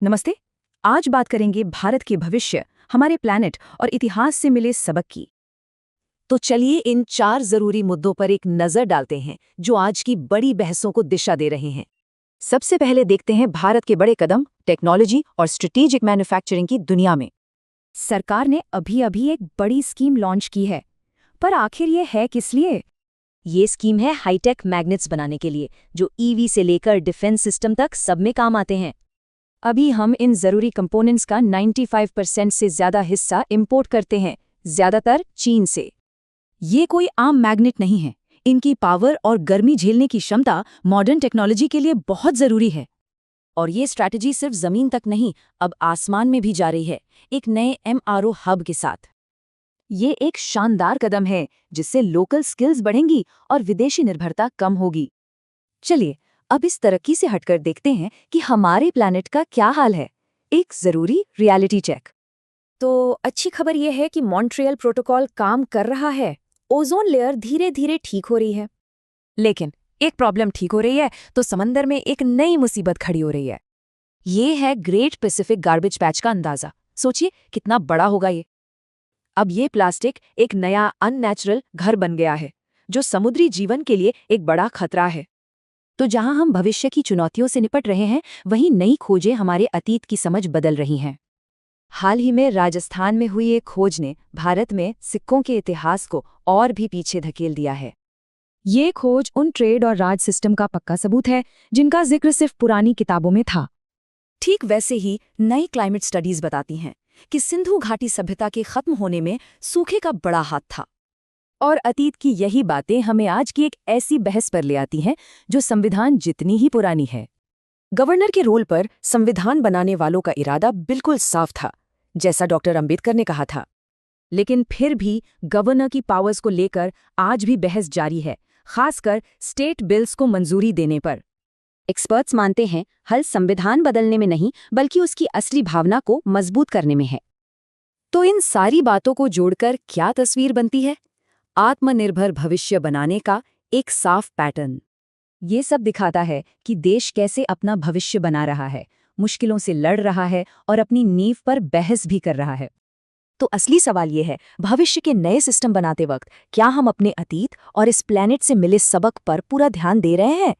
नमस्ते। आज बात करेंगे भारत के भविष्य, हमारे प्लैनेट और इतिहास से मिले सबक की। तो चलिए इन 4 जरूरी मुद्दों पर एक नजर डालते हैं जो आज की बड़ी बहसों को दिशा दे रहे हैं। सबसे पहले देखते हैं भारत के बड़े कदम टेक्नोलॉजी और स्ट्रेटेजिक मैन्युफैक्चरिंग की दुनिया में। सरकार ने अभी एक बड़ी स्कीम लॉन्च की है, पर आखिर ये है किस लिए? ये स्कीम है हाईटेक मैग्नेट्स बनाने के लिए, जो ईवी से लेकर डिफेंस सिस्टम तक सब में काम आते हैं। अभी हम इन जरूरी कंपोनेंट्स का 95% से ज्यादा हिस्सा इंपोर्ट करते हैं, ज्यादातर चीन से। ये कोई आम मैग्नेट नहीं है। इनकी पावर और गर्मी झेलने की क्षमता मॉडर्न टेक्नोलॉजी के लिए बहुत जरूरी है। और ये स्ट्रैटेजी सिर्फ जमीन तक नहीं, अब आसमान में भी जा रही है, एक नए एमआरओ हब के साथ। ये एक शानदार कदम है जिससे लोकल स्किल्स बढ़ेंगी और विदेशी निर्भरता कम होगी। चलिए अब इस तरक्की से हटकर देखते हैं कि हमारे प्लैनेट का क्या हाल है। एक जरूरी रियलिटी चेक। तो अच्छी खबर यह है कि मॉन्ट्रियल प्रोटोकॉल काम कर रहा है। ओजोन लेयर धीरे धीरे ठीक हो रही है। लेकिन एक प्रॉब्लम ठीक हो रही है तो समंदर में एक नई मुसीबत खड़ी हो रही है। ये है ग्रेट पैसिफिक गार्बेज पैच का अंदाजा। सोचिए कितना बड़ा होगा ये। अब ये प्लास्टिक एक नया अननेचुरल घर बन गया है, जो समुद्री जीवन के लिए एक बड़ा खतरा है। तो जहां हम भविष्य की चुनौतियों से निपट रहे हैं, वहीं नई खोजें हमारे अतीत की समझ बदल रही हैं। हाल ही में राजस्थान में हुई एक खोज ने भारत में सिक्कों के इतिहास को और भी पीछे धकेल दिया है। ये खोज उन ट्रेड और राज सिस्टम का पक्का सबूत है जिनका जिक्र सिर्फ पुरानी किताबों में था। ठीक वैसे ही नई क्लाइमेट स्टडीज बताती हैं कि सिंधु घाटी सभ्यता के खत्म होने में सूखे का बड़ा हाथ था। और अतीत की यही बातें हमें आज की एक ऐसी बहस पर ले आती हैं जो संविधान जितनी ही पुरानी है। गवर्नर के रोल पर संविधान बनाने वालों का इरादा बिल्कुल साफ था, जैसा डॉक्टर अंबेडकर ने कहा था। लेकिन फिर भी गवर्नर की पावर्स को लेकर आज भी बहस जारी है, खासकर स्टेट बिल्स को मंजूरी देने पर। एक्सपर्ट्स मानते हैं हल संविधान बदलने में नहीं, बल्कि उसकी असली भावना को मजबूत करने में है। तो इन सारी बातों को जोड़कर क्या तस्वीर बनती है? आत्मनिर्भर भविष्य बनाने का एक साफ पैटर्न। ये सब दिखाता है कि देश कैसे अपना भविष्य बना रहा है, मुश्किलों से लड़ रहा है और अपनी नींव पर बहस भी कर रहा है। तो असली सवाल ये है, भविष्य के नए सिस्टम बनाते वक्त क्या हम अपने अतीत और इस प्लैनेट से मिले सबक पर पूरा ध्यान दे रहे हैं